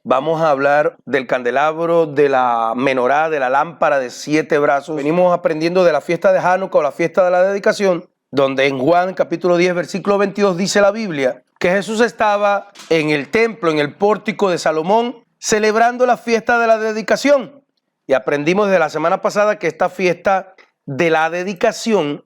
Vamos a hablar del candelabro, de la menorá, de la lámpara de 7 brazos. Venimos aprendiendo de la fiesta de Hanukkah o la fiesta de la dedicación, donde en Juan capítulo 10, versículo 22 dice la Biblia que Jesús estaba en el templo, en el pórtico de Salomón, celebrando la fiesta de la dedicación. Y aprendimos desde la semana pasada que esta fiesta de la dedicación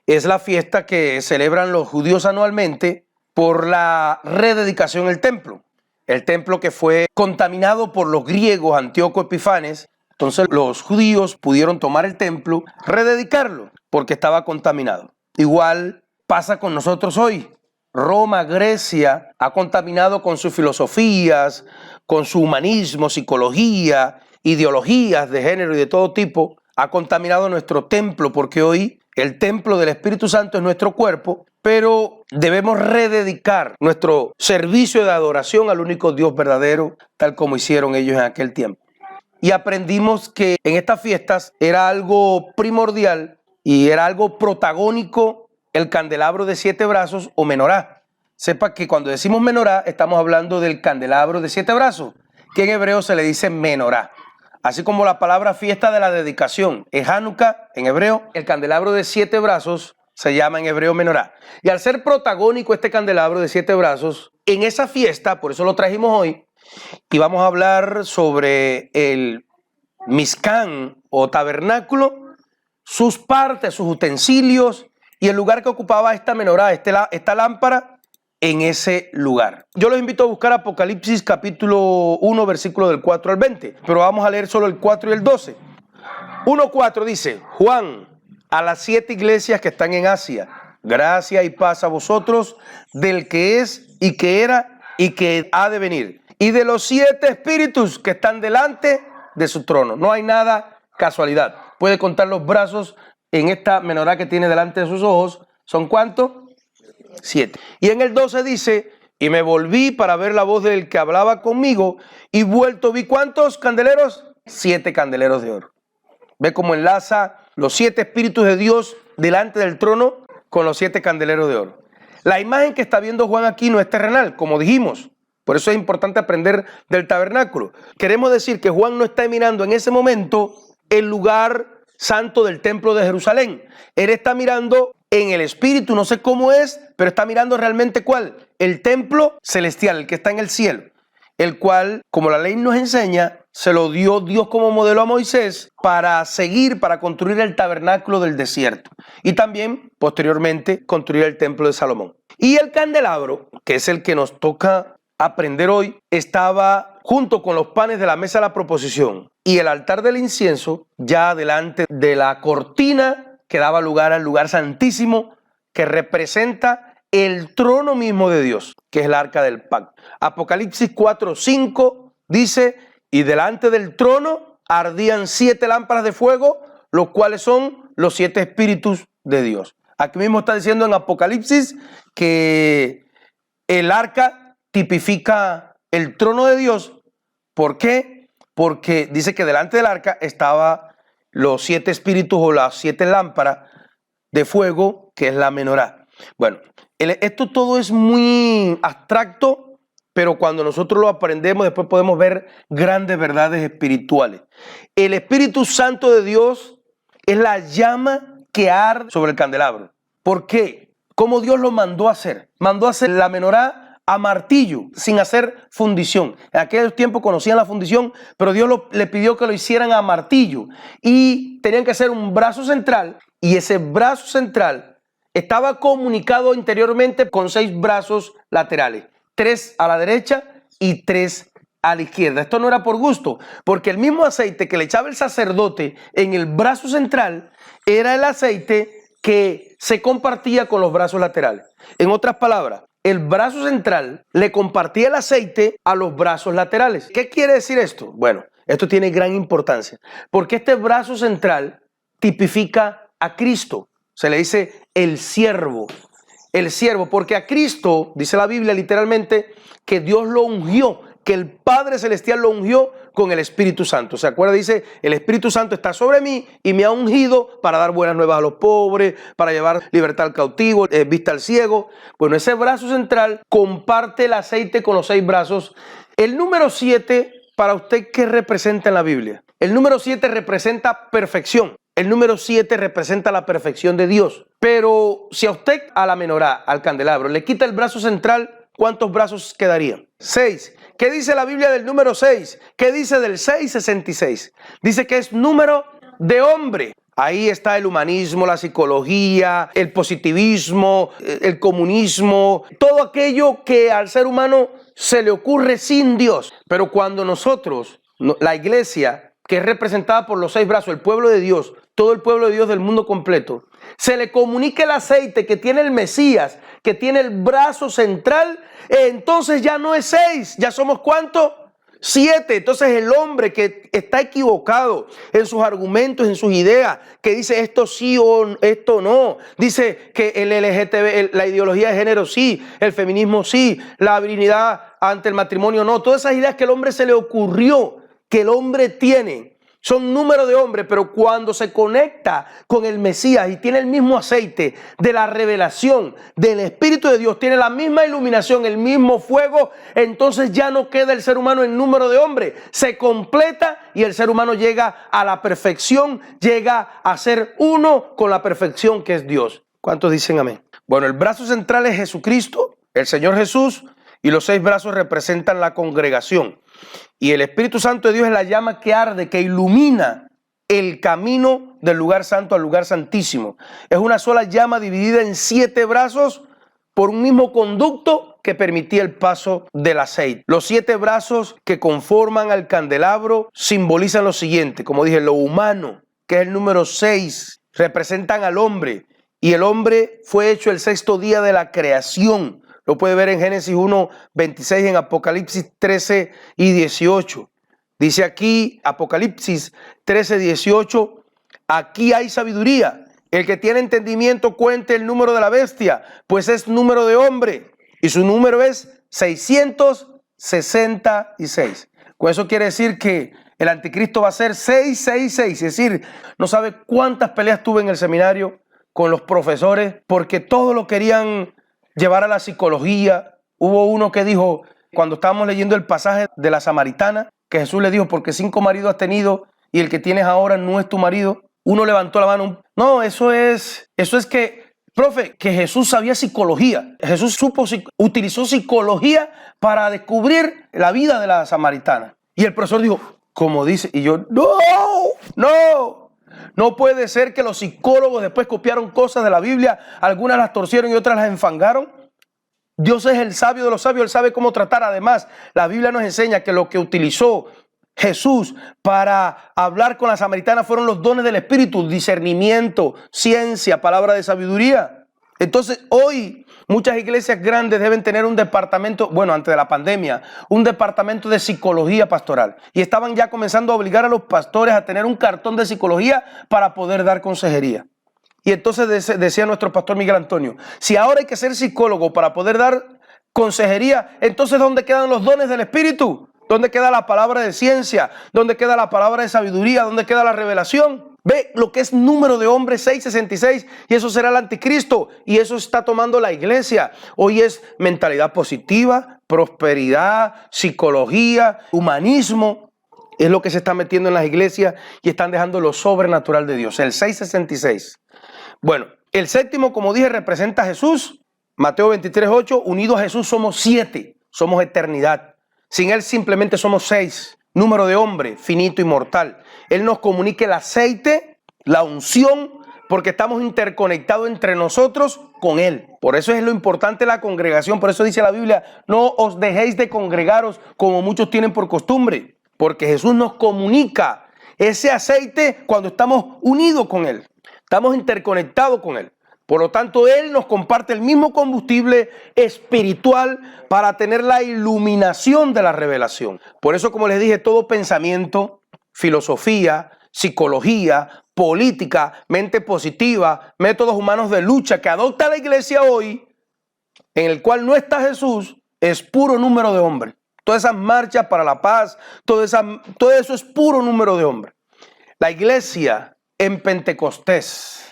es la fiesta que celebran los judíos anualmente por la rededicación del templo. El templo que fue contaminado por los griegos, Antíoco Epifanes. Entonces los judíos pudieron tomar el templo, rededicarlo, porque estaba contaminado. Igual pasa con nosotros hoy. Roma, Grecia, ha contaminado con sus filosofías, con su humanismo, psicología, ideologías de género y de todo tipo. Ha contaminado nuestro templo, porque hoy el templo del Espíritu Santo es nuestro cuerpo, pero debemos rededicar nuestro servicio de adoración al único Dios verdadero, tal como hicieron ellos en aquel tiempo. Y aprendimos que en estas fiestas era algo primordial y era algo protagónico el candelabro de 7 brazos o menorá. Sepa que cuando decimos menorá estamos hablando del candelabro de 7 brazos, que en hebreo se le dice menorá. Así como la palabra fiesta de la dedicación es Hanukkah en hebreo, el candelabro de 7 brazos se llama en hebreo menorá. Y al ser protagónico este candelabro de 7 brazos, en esa fiesta, por eso lo trajimos hoy, y vamos a hablar sobre el Mishkan o tabernáculo, sus partes, sus utensilios y el lugar que ocupaba esta menorá, esta lámpara, en ese lugar. Yo los invito a buscar Apocalipsis capítulo 1, versículo del 4 al 20, pero vamos a leer solo el 4 y el 12. 1:4 dice: Juan, a las 7 iglesias que están en Asia, gracia y paz a vosotros del que es y que era y que ha de venir, y de los 7 espíritus que están delante de su trono. No hay nada casualidad. Puede contar los brazos en esta menorá que tiene delante de sus ojos. ¿Son cuántos? 7. Y en el 12 dice: y me volví para ver la voz del que hablaba conmigo, y vuelto vi ¿cuántos candeleros? 7 candeleros de oro. Ve cómo enlaza los 7 espíritus de Dios delante del trono con los 7 candeleros de oro. La imagen que está viendo Juan aquí no es terrenal, como dijimos. Por eso es importante aprender del tabernáculo. Queremos decir que Juan no está mirando en ese momento el lugar santo del templo de Jerusalén. Él está mirando en el espíritu, no sé cómo es, pero está mirando realmente ¿cuál? El templo celestial, el que está en el cielo, el cual, como la ley nos enseña, se lo dio Dios como modelo a Moisés para seguir, para construir el tabernáculo del desierto y también, posteriormente, construir el templo de Salomón. Y el candelabro, que es el que nos toca aprender hoy, estaba junto con los panes de la mesa de la proposición y el altar del incienso ya delante de la cortina que daba lugar al lugar santísimo, que representa el trono mismo de Dios, que es el arca del pacto. Apocalipsis 4:5 dice: y delante del trono ardían 7 lámparas de fuego, los cuales son los 7 espíritus de Dios. Aquí mismo está diciendo en Apocalipsis que el arca tipifica el trono de Dios. ¿Por qué? Porque dice que delante del arca estaba los 7 espíritus o las 7 lámparas de fuego, que es la menorá. Bueno, esto todo es muy abstracto, pero cuando nosotros lo aprendemos, después podemos ver grandes verdades espirituales. El Espíritu Santo de Dios es la llama que arde sobre el candelabro. ¿Por qué? ¿Cómo Dios lo mandó a hacer? Mandó a hacer la menorá a martillo, sin hacer fundición. En aquellos tiempos conocían la fundición, pero Dios le pidió que lo hicieran a martillo. Y tenían que hacer un brazo central, y ese brazo central estaba comunicado interiormente con 6 brazos laterales. 3 a la derecha y 3 a la izquierda. Esto no era por gusto, porque el mismo aceite que le echaba el sacerdote en el brazo central era el aceite que se compartía con los brazos laterales. En otras palabras, el brazo central le compartía el aceite a los brazos laterales. ¿Qué quiere decir esto? Bueno, esto tiene gran importancia, porque este brazo central tipifica a Cristo. Se le dice el siervo, porque a Cristo, dice la Biblia literalmente, que Dios lo ungió, que el Padre Celestial lo ungió con el Espíritu Santo. ¿Se acuerda? Dice, el Espíritu Santo está sobre mí y me ha ungido para dar buenas nuevas a los pobres, para llevar libertad al cautivo, vista al ciego. Bueno, ese brazo central comparte el aceite con los 6 brazos El número 7, para usted, ¿qué representa en la Biblia? El número 7 representa perfección. El número 7 representa la perfección de Dios. Pero si a usted, a la menorá, al candelabro, le quita el brazo central, ¿cuántos brazos quedarían? 6. ¿Qué dice la Biblia del número 6? ¿Qué dice del 666? Dice que es número de hombre. Ahí está el humanismo, la psicología, el positivismo, el comunismo, todo aquello que al ser humano se le ocurre sin Dios. Pero cuando nosotros, la iglesia, que es representada por los 6 brazos, el pueblo de Dios, todo el pueblo de Dios del mundo completo, se le comunica el aceite que tiene el Mesías, que tiene el brazo central, entonces ya no es 6, ya somos ¿cuánto? 7. Entonces el hombre que está equivocado en sus argumentos, en sus ideas, que dice esto sí o esto no, dice que el LGTB, la ideología de género sí, el feminismo sí, la virginidad ante el matrimonio no, todas esas ideas que el hombre se le ocurrió, que el hombre tiene, son número de hombre, pero cuando se conecta con el Mesías y tiene el mismo aceite de la revelación del Espíritu de Dios, tiene la misma iluminación, el mismo fuego, entonces ya no queda el ser humano en número de hombre, se completa y el ser humano llega a la perfección, llega a ser uno con la perfección que es Dios. ¿Cuántos dicen amén? Bueno, el brazo central es Jesucristo, el Señor Jesús, y los 6 brazos representan la congregación. Y el Espíritu Santo de Dios es la llama que arde, que ilumina el camino del lugar santo al lugar santísimo. Es una sola llama dividida en 7 brazos por un mismo conducto que permitía el paso del aceite. Los 7 brazos que conforman al candelabro simbolizan lo siguiente, como dije, lo humano, que es el número 6, representan al hombre. Y el hombre fue hecho el 6º día de la creación. Lo puede ver en Génesis 1, 26, en Apocalipsis 13 y 18. Dice aquí, Apocalipsis 13, 18, aquí hay sabiduría. El que tiene entendimiento cuente el número de la bestia, pues es número de hombre. Y su número es 666. Con eso quiere decir que el anticristo va a ser 666. Es decir, no sabe cuántas peleas tuve en el seminario con los profesores, porque todos lo querían llevar a la psicología. Hubo uno que dijo, cuando estábamos leyendo el pasaje de la samaritana, que Jesús le dijo, porque 5 maridos has tenido y el que tienes ahora no es tu marido. Uno levantó la mano. No, eso es que, profe, que Jesús sabía psicología. Jesús utilizó psicología para descubrir la vida de la samaritana. Y el profesor dijo, como dice, y yo, no puede ser que los psicólogos después copiaron cosas de la Biblia, algunas las torcieron y otras las enfangaron. Dios es el sabio de los sabios, Él sabe cómo tratar. Además, la Biblia nos enseña que lo que utilizó Jesús para hablar con la samaritana fueron los dones del Espíritu, discernimiento, ciencia, palabra de sabiduría. Entonces, hoy muchas iglesias grandes deben tener un departamento, bueno, antes de la pandemia, un departamento de psicología pastoral. Y estaban ya comenzando a obligar a los pastores a tener un cartón de psicología para poder dar consejería. Y entonces decía nuestro pastor Miguel Antonio, si ahora hay que ser psicólogo para poder dar consejería, entonces ¿dónde quedan los dones del Espíritu? ¿Dónde queda la palabra de ciencia? ¿Dónde queda la palabra de sabiduría? ¿Dónde queda la revelación? Ve lo que es número de hombre 666 y eso será el anticristo y eso está tomando la iglesia. Hoy es mentalidad positiva, prosperidad, psicología, humanismo. Es lo que se está metiendo en las iglesias y están dejando lo sobrenatural de Dios. El 666. Bueno, el 7º, como dije, representa a Jesús. Mateo 23, 8, unidos a Jesús somos 7, somos eternidad. Sin Él simplemente somos 6, número de hombre, finito y mortal. Él nos comunica el aceite, la unción, porque estamos interconectados entre nosotros con Él. Por eso es lo importante la congregación. Por eso dice la Biblia, no os dejéis de congregaros como muchos tienen por costumbre. Porque Jesús nos comunica ese aceite cuando estamos unidos con Él. Estamos interconectados con Él. Por lo tanto, Él nos comparte el mismo combustible espiritual para tener la iluminación de la revelación. Por eso, como les dije, todo pensamiento, filosofía, psicología, política, mente positiva, métodos humanos de lucha que adopta la iglesia hoy, en el cual no está Jesús, es puro número de hombres. Todas esas marchas para la paz, todo eso es puro número de hombres. La iglesia en Pentecostés,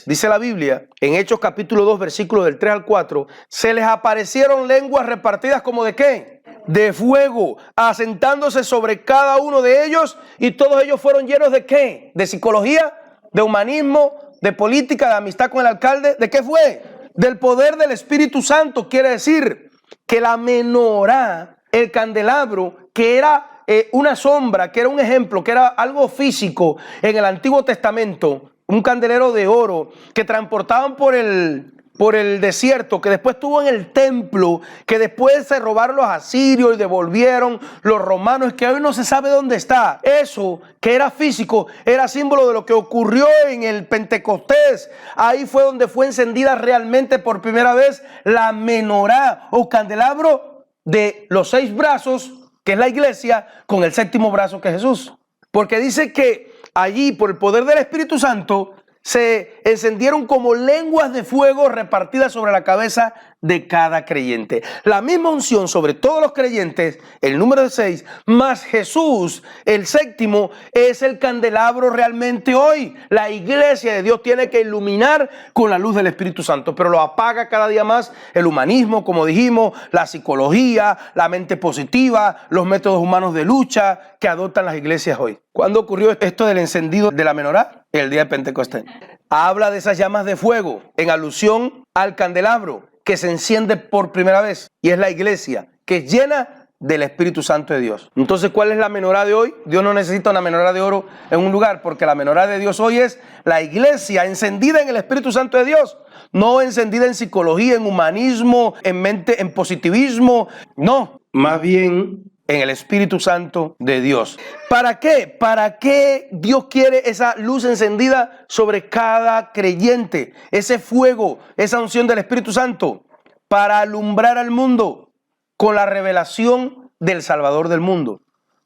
dice la Biblia, en Hechos capítulo 2, versículos del 3 al 4, se les aparecieron lenguas repartidas como de ¿qué? de fuego, asentándose sobre cada uno de ellos, y todos ellos fueron llenos ¿de qué? ¿De psicología? ¿De humanismo? ¿De política? ¿De amistad con el alcalde? ¿De qué fue? Del poder del Espíritu Santo. Quiere decir que la menorá, el candelabro, que era una sombra, que era un ejemplo, que era algo físico en el Antiguo Testamento, un candelero de oro que transportaban por el desierto, que después estuvo en el templo, que después se robaron los asirios y devolvieron los romanos, que hoy no se sabe dónde está. Eso que era físico era símbolo de lo que ocurrió en el Pentecostés. Ahí fue donde fue encendida realmente por primera vez la menorá o candelabro de los 6 brazos, que es la iglesia, con el 7º brazo, que es Jesús. Porque dice que allí, por el poder del Espíritu Santo, se encendieron como lenguas de fuego repartidas sobre la cabeza de cada creyente. La misma unción sobre todos los creyentes, el número 6, más Jesús, el 7º, es el candelabro realmente hoy. La iglesia de Dios tiene que iluminar con la luz del Espíritu Santo, pero lo apaga cada día más el humanismo, como dijimos, la psicología, la mente positiva, los métodos humanos de lucha que adoptan las iglesias hoy. ¿Cuándo ocurrió esto del encendido de la menorá? El día de Pentecostés. Habla de esas llamas de fuego en alusión al candelabro que se enciende por primera vez, y es la iglesia que es llena del Espíritu Santo de Dios. Entonces, ¿cuál es la menorá de hoy? Dios no necesita una menorá de oro en un lugar, porque la menorá de Dios hoy es la iglesia encendida en el Espíritu Santo de Dios, no encendida en psicología, en humanismo, en mente, en positivismo, no, más bien en el Espíritu Santo de Dios. ¿Para qué? ¿Para qué Dios quiere esa luz encendida sobre cada creyente? Ese fuego, esa unción del Espíritu Santo, para alumbrar al mundo con la revelación del Salvador del mundo.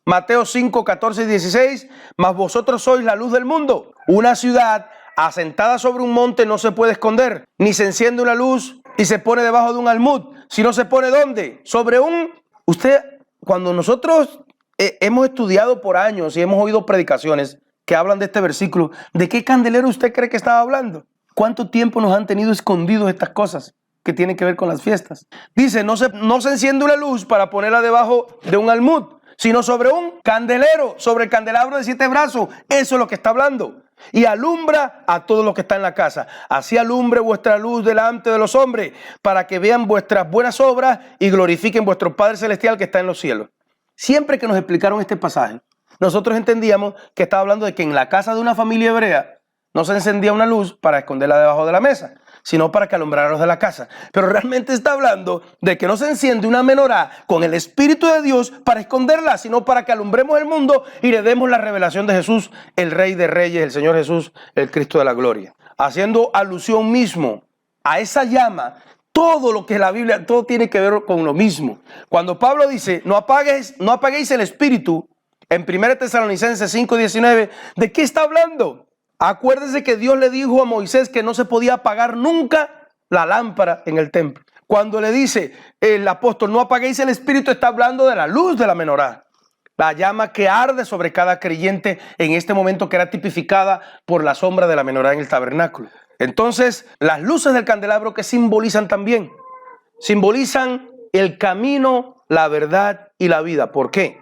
Mateo 5, 14 y 16, mas vosotros sois la luz del mundo. Una ciudad asentada sobre un monte no se puede esconder, ni se enciende una luz y se pone debajo de un almud, sino se pone ¿dónde? Sobre un... Cuando nosotros hemos estudiado por años y hemos oído predicaciones que hablan de este versículo, ¿de qué candelero usted cree que estaba hablando? ¿Cuánto tiempo nos han tenido escondidos estas cosas que tienen que ver con las fiestas? Dice, no se enciende una luz para ponerla debajo de un almud, sino sobre un candelero, sobre el candelabro de 7 brazos. Eso es lo que está hablando. Y alumbra a todos los que están en la casa. Así alumbre vuestra luz delante de los hombres, para que vean vuestras buenas obras y glorifiquen vuestro Padre Celestial que está en los cielos. Siempre que nos explicaron este pasaje, nosotros entendíamos que estaba hablando de que en la casa de una familia hebrea no se encendía una luz para esconderla debajo de la mesa, sino para que alumbrara a los de la casa. Pero realmente está hablando de que no se enciende una menorá con el Espíritu de Dios para esconderla, sino para que alumbremos el mundo y le demos la revelación de Jesús, el Rey de Reyes, el Señor Jesús, el Cristo de la Gloria. Haciendo alusión mismo a esa llama, todo lo que es la Biblia, todo tiene que ver con lo mismo. Cuando Pablo dice, no apaguéis el Espíritu, en 1 Tesalonicenses 5:19, ¿de qué está hablando? Acuérdese que Dios le dijo a Moisés que no se podía apagar nunca la lámpara en el templo. Cuando le dice el apóstol, no apaguéis el Espíritu, está hablando de la luz de la menorá. La llama que arde sobre cada creyente en este momento, que era tipificada por la sombra de la menorá en el tabernáculo. Entonces, las luces del candelabro, que simbolizan también, simbolizan el camino, la verdad y la vida. ¿Por qué?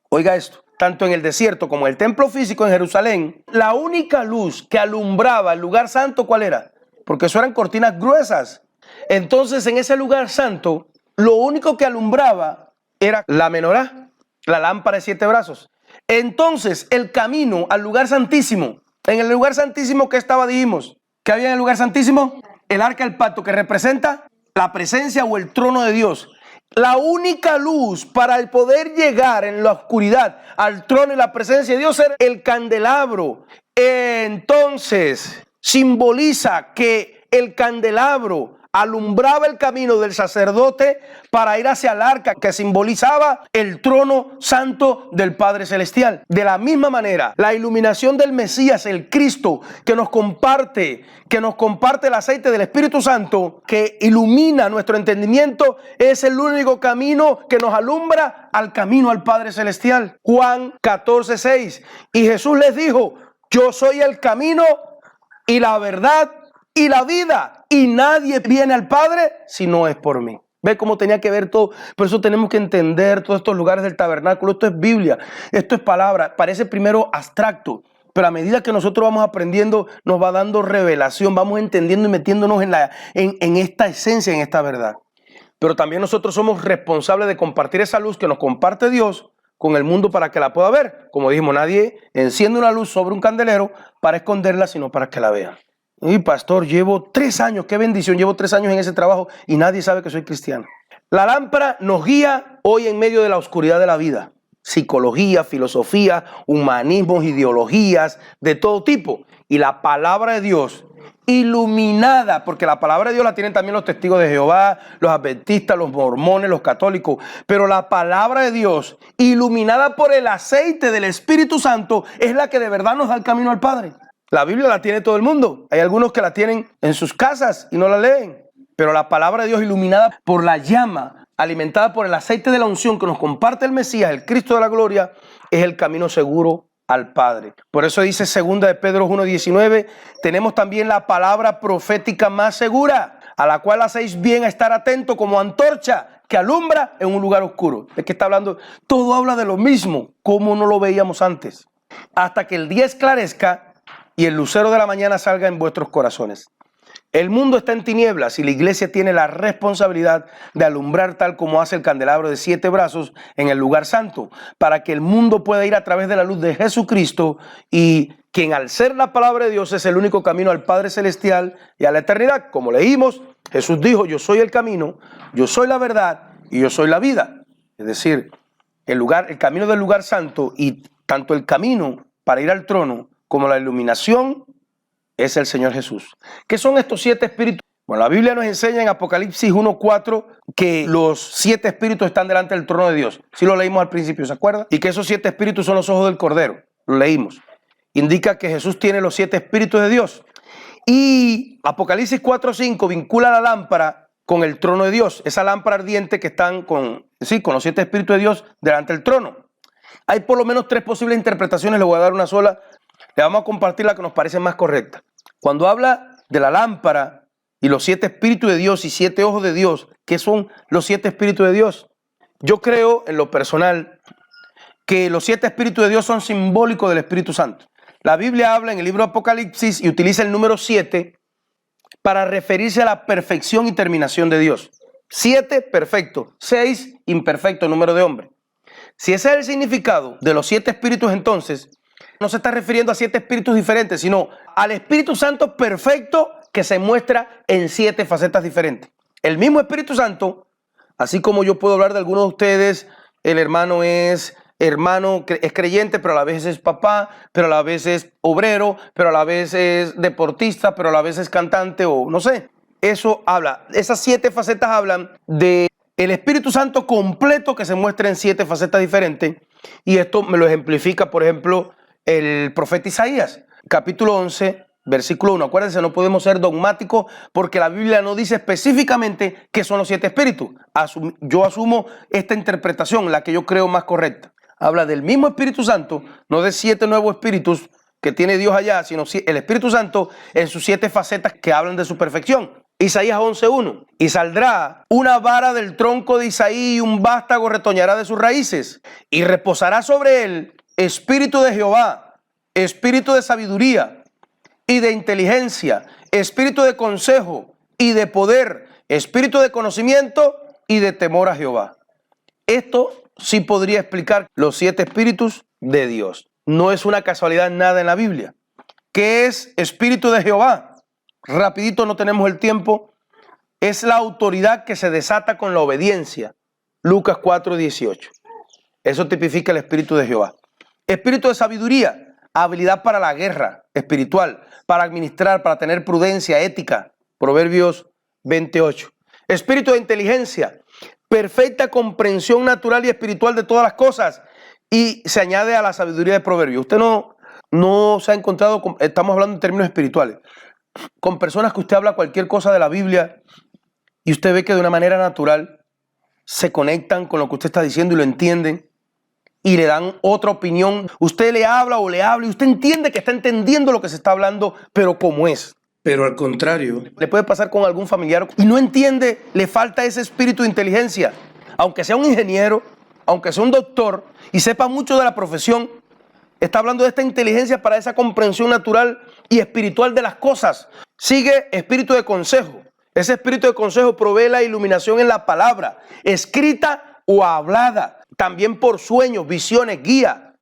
Oiga esto. Tanto en el desierto como en el templo físico en Jerusalén, la única luz que alumbraba el lugar santo, ¿cuál era? Porque eso eran cortinas gruesas. Entonces, en ese lugar santo, lo único que alumbraba era la menorá, la lámpara de 7 brazos. Entonces, el camino al lugar santísimo, en el lugar santísimo, ¿qué estaba? Dijimos, ¿qué había en el lugar santísimo? El arca del pacto, que representa la presencia o el trono de Dios. La única luz para el poder llegar en la oscuridad al trono y la presencia de Dios era el candelabro. Entonces, simboliza que el candelabro alumbraba el camino del sacerdote para ir hacia el arca, que simbolizaba el trono santo del Padre Celestial. De la misma manera, la iluminación del Mesías, el Cristo, que nos comparte el aceite del Espíritu Santo, que ilumina nuestro entendimiento, es el único camino que nos alumbra al camino al Padre Celestial. Juan 14:6. Y Jesús les dijo, yo soy el camino y la verdad y la vida, y nadie viene al Padre si no es por mí. Ve cómo tenía que ver todo. Por eso tenemos que entender todos estos lugares del tabernáculo. Esto es Biblia, esto es palabra. Parece primero abstracto, pero a medida que nosotros vamos aprendiendo, nos va dando revelación, vamos entendiendo y metiéndonos en esta esencia, en esta verdad. Pero también nosotros somos responsables de compartir esa luz que nos comparte Dios con el mundo para que la pueda ver. Como dijimos, nadie enciende una luz sobre un candelero para esconderla, sino para que la vean. Y pastor, llevo 3 años, qué bendición, llevo 3 años en ese trabajo y nadie sabe que soy cristiano. La lámpara nos guía hoy en medio de la oscuridad de la vida. Psicología, filosofía, humanismos, ideologías de todo tipo. Y la palabra de Dios iluminada, porque la palabra de Dios la tienen también los testigos de Jehová, los adventistas, los mormones, los católicos, pero la palabra de Dios iluminada por el aceite del Espíritu Santo es la que de verdad nos da el camino al Padre. La Biblia la tiene todo el mundo. Hay algunos que la tienen en sus casas y no la leen. Pero la palabra de Dios iluminada por la llama, alimentada por el aceite de la unción que nos comparte el Mesías, el Cristo de la gloria, es el camino seguro al Padre. Por eso dice 2 de Pedro 1:19, tenemos también la palabra profética más segura, a la cual hacéis bien a estar atento como antorcha que alumbra en un lugar oscuro. ¿De qué está hablando? Todo habla de lo mismo, como no lo veíamos antes. Hasta que el día esclarezca y el lucero de la mañana salga en vuestros corazones. El mundo está en tinieblas y la iglesia tiene la responsabilidad de alumbrar tal como hace el candelabro de 7 brazos en el lugar santo, para que el mundo pueda ir a través de la luz de Jesucristo, y quien al ser la palabra de Dios es el único camino al Padre Celestial y a la eternidad. Como leímos, Jesús dijo, yo soy el camino, yo soy la verdad y yo soy la vida. Es decir, el camino del lugar santo, y tanto el camino para ir al trono como la iluminación es el Señor Jesús. ¿Qué son estos 7 espíritus? Bueno, la Biblia nos enseña en Apocalipsis 1:4 que los 7 espíritus están delante del trono de Dios. Sí lo leímos al principio, ¿se acuerda? Y que esos 7 espíritus son los ojos del Cordero. Lo leímos. Indica que Jesús tiene los 7 espíritus de Dios. Y Apocalipsis 4:5 vincula la lámpara con el trono de Dios. Esa lámpara ardiente que están con los 7 espíritus de Dios delante del trono. Hay por lo menos 3 posibles interpretaciones, le voy a dar una sola. Le vamos a compartir la que nos parece más correcta. Cuando habla de la lámpara y los 7 espíritus de Dios y 7 ojos de Dios, ¿qué son los 7 espíritus de Dios? Yo creo en lo personal que los 7 espíritus de Dios son simbólicos del Espíritu Santo. La Biblia habla en el libro de Apocalipsis y utiliza el número 7 para referirse a la perfección y terminación de Dios. 7, perfecto. 6, imperfecto, número de hombre. Si ese es el significado de los 7 espíritus, entonces no se está refiriendo a 7 espíritus diferentes, sino al Espíritu Santo perfecto que se muestra en 7 facetas diferentes. El mismo Espíritu Santo, así como yo puedo hablar de algunos de ustedes, el hermano es creyente, pero a la vez es papá, pero a la vez es obrero, pero a la vez es deportista, pero a la vez es cantante, o no sé. Eso habla, esas 7 facetas hablan de el Espíritu Santo completo que se muestra en 7 facetas diferentes. Y esto me lo ejemplifica, por ejemplo, el profeta Isaías, capítulo 11, versículo 1. Acuérdense, no podemos ser dogmáticos porque la Biblia no dice específicamente qué son los 7 espíritus. Yo asumo esta interpretación, la que yo creo más correcta. Habla del mismo Espíritu Santo, no de 7 nuevos espíritus que tiene Dios allá, sino el Espíritu Santo en sus 7 facetas que hablan de su perfección. Isaías 11:1. Y saldrá una vara del tronco de Isaí y un vástago retoñará de sus raíces. Y reposará sobre él espíritu de Jehová, espíritu de sabiduría y de inteligencia, espíritu de consejo y de poder, espíritu de conocimiento y de temor a Jehová. Esto sí podría explicar los 7 espíritus de Dios. No es una casualidad nada en la Biblia. ¿Qué es espíritu de Jehová? Rapidito, no tenemos el tiempo. Es la autoridad que se desata con la obediencia. Lucas 4:18. Eso tipifica el espíritu de Jehová. Espíritu de sabiduría, habilidad para la guerra espiritual, para administrar, para tener prudencia, ética. Proverbios 28. Espíritu de inteligencia, perfecta comprensión natural y espiritual de todas las cosas. Y se añade a la sabiduría de Proverbios. Usted no se ha encontrado, estamos hablando en términos espirituales, con personas que usted habla cualquier cosa de la Biblia y usted ve que de una manera natural se conectan con lo que usted está diciendo y lo entienden y le dan otra opinión. Usted le habla y usted entiende que está entendiendo lo que se está hablando, pero como es. Pero al contrario, le puede pasar con algún familiar y no entiende, le falta ese espíritu de inteligencia. Aunque sea un ingeniero, aunque sea un doctor y sepa mucho de la profesión, está hablando de esta inteligencia para esa comprensión natural y espiritual de las cosas. Sigue espíritu de consejo. Ese espíritu de consejo provee la iluminación en la palabra, escrita o hablada, también por sueños, visiones, guía.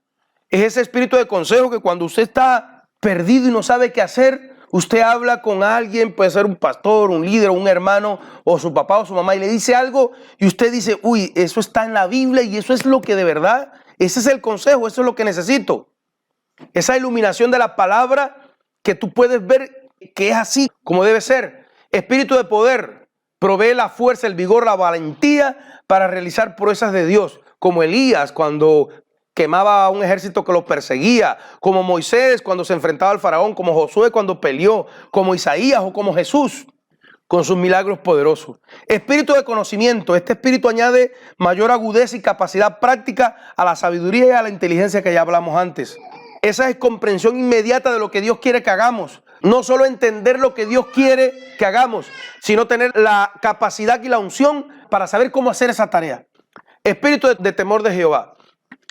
Es ese espíritu de consejo que cuando usted está perdido y no sabe qué hacer, usted habla con alguien, puede ser un pastor, un líder, un hermano, o su papá o su mamá, y le dice algo, y usted dice, uy, eso está en la Biblia y eso es lo que de verdad, ese es el consejo, eso es lo que necesito. Esa iluminación de la palabra que tú puedes ver que es así como debe ser. Espíritu de poder provee la fuerza, el vigor, la valentía para realizar proezas de Dios, como Elías cuando quemaba a un ejército que lo perseguía, como Moisés cuando se enfrentaba al faraón, como Josué cuando peleó, como Isaías o como Jesús con sus milagros poderosos. Espíritu de conocimiento. Este espíritu añade mayor agudeza y capacidad práctica a la sabiduría y a la inteligencia que ya hablamos antes. Esa es comprensión inmediata de lo que Dios quiere que hagamos. No solo entender lo que Dios quiere que hagamos, sino tener la capacidad y la unción para saber cómo hacer esa tarea. Espíritu de temor de Jehová.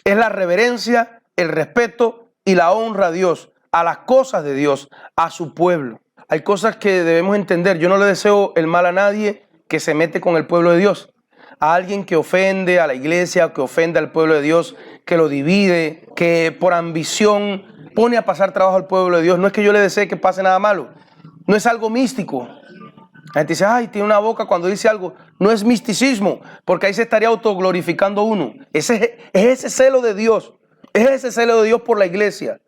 Es la reverencia, el respeto y la honra a Dios, a las cosas de Dios, a su pueblo. Hay cosas que debemos entender. Yo no le deseo el mal a nadie que se mete con el pueblo de Dios. A alguien que ofende a la iglesia, que ofende al pueblo de Dios, que lo divide, que por ambición pone a pasar trabajo al pueblo de Dios. No es que yo le desee que pase nada malo. No es algo místico. La gente dice, ay, tiene una boca cuando dice algo. No es misticismo, porque ahí se estaría autoglorificando uno. Es ese celo de Dios. Es ese celo de Dios por la iglesia.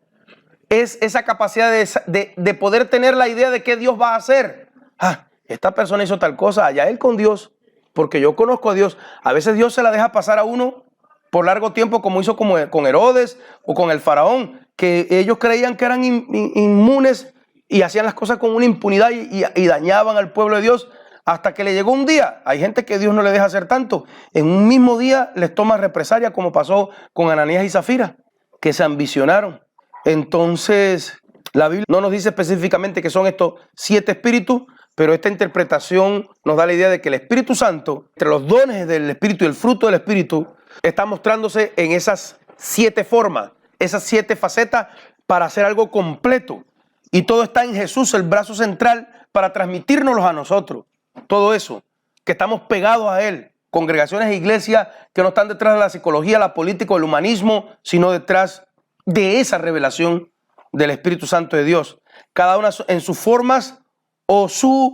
Es esa capacidad de poder tener la idea de qué Dios va a hacer. Ah, esta persona hizo tal cosa, allá él con Dios, porque yo conozco a Dios. A veces Dios se la deja pasar a uno por largo tiempo, como hizo con Herodes o con el faraón, que ellos creían que eran inmunes y hacían las cosas con una impunidad y dañaban al pueblo de Dios, hasta que le llegó un día. Hay gente que Dios no le deja hacer tanto. En un mismo día les toma represalia, como pasó con Ananías y Zafira, que se ambicionaron. Entonces, la Biblia no nos dice específicamente que son estos 7 espíritus, pero esta interpretación nos da la idea de que el Espíritu Santo, entre los dones del Espíritu y el fruto del Espíritu, está mostrándose en esas 7 formas, esas 7 facetas para hacer algo completo. Y todo está en Jesús, el brazo central, para transmitírnoslos a nosotros. Todo eso, que estamos pegados a Él. Congregaciones e iglesias que no están detrás de la psicología, la política o el humanismo, sino detrás de esa revelación del Espíritu Santo de Dios. Cada una en sus formas o sus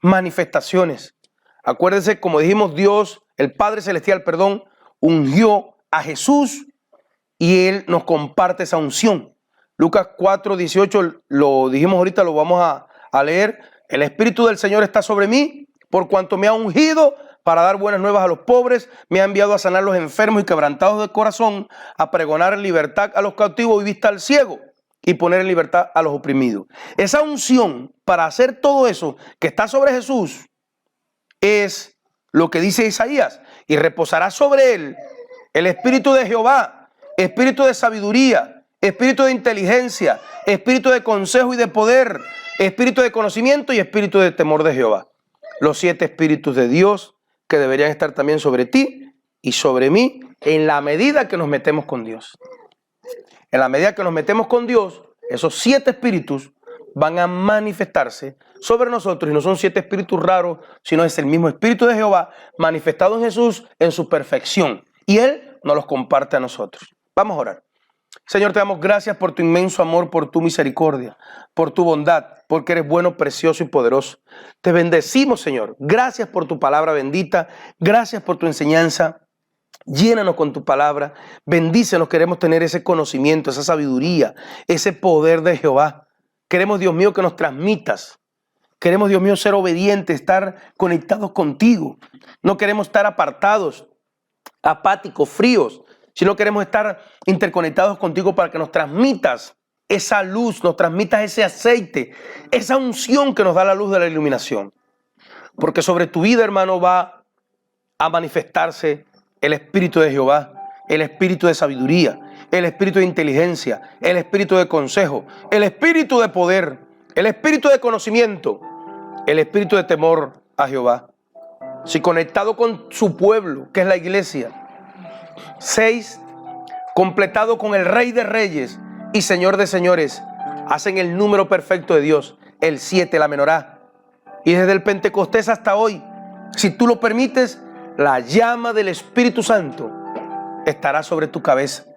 manifestaciones. Acuérdense, como dijimos, Dios, el Padre Celestial, ungió a Jesús y Él nos comparte esa unción. Lucas 4:18, lo dijimos ahorita, lo vamos a leer. El Espíritu del Señor está sobre mí, por cuanto me ha ungido para dar buenas nuevas a los pobres, me ha enviado a sanar los enfermos y quebrantados de corazón, a pregonar libertad a los cautivos y vista al ciego, y poner en libertad a los oprimidos. Esa unción para hacer todo eso que está sobre Jesús es lo que dice Isaías, y reposará sobre él el Espíritu de Jehová, Espíritu de sabiduría, Espíritu de inteligencia, Espíritu de consejo y de poder, Espíritu de conocimiento y Espíritu de temor de Jehová. Los 7 espíritus de Dios que deberían estar también sobre ti y sobre mí en la medida que nos metemos con Dios. En la medida que nos metemos con Dios, esos 7 espíritus van a manifestarse sobre nosotros, y no son 7 espíritus raros, sino es el mismo Espíritu de Jehová manifestado en Jesús en su perfección, y Él nos los comparte a nosotros. Vamos a orar. Señor, te damos gracias por tu inmenso amor, por tu misericordia, por tu bondad, porque eres bueno, precioso y poderoso. Te bendecimos, Señor. Gracias por tu palabra bendita. Gracias por tu enseñanza. Llénanos con tu palabra. Bendícenos. Queremos tener ese conocimiento, esa sabiduría, ese poder de Jehová. Queremos, Dios mío, que nos transmitas. Queremos, Dios mío, ser obedientes, estar conectados contigo. No queremos estar apartados, apáticos, fríos, sino queremos estar interconectados contigo para que nos transmitas esa luz, nos transmitas ese aceite, esa unción que nos da la luz de la iluminación. Porque sobre tu vida, hermano, va a manifestarse el Espíritu de Jehová, el Espíritu de sabiduría, el Espíritu de inteligencia, el Espíritu de consejo, el Espíritu de poder, El espíritu de conocimiento, el espíritu de temor a Jehová. Si conectado con su pueblo, que es la iglesia. 6, completado con el Rey de Reyes y Señor de Señores, hacen el número perfecto de Dios. El 7, la menorá. Y desde el Pentecostés hasta hoy, si tú lo permites, la llama del Espíritu Santo estará sobre tu cabeza.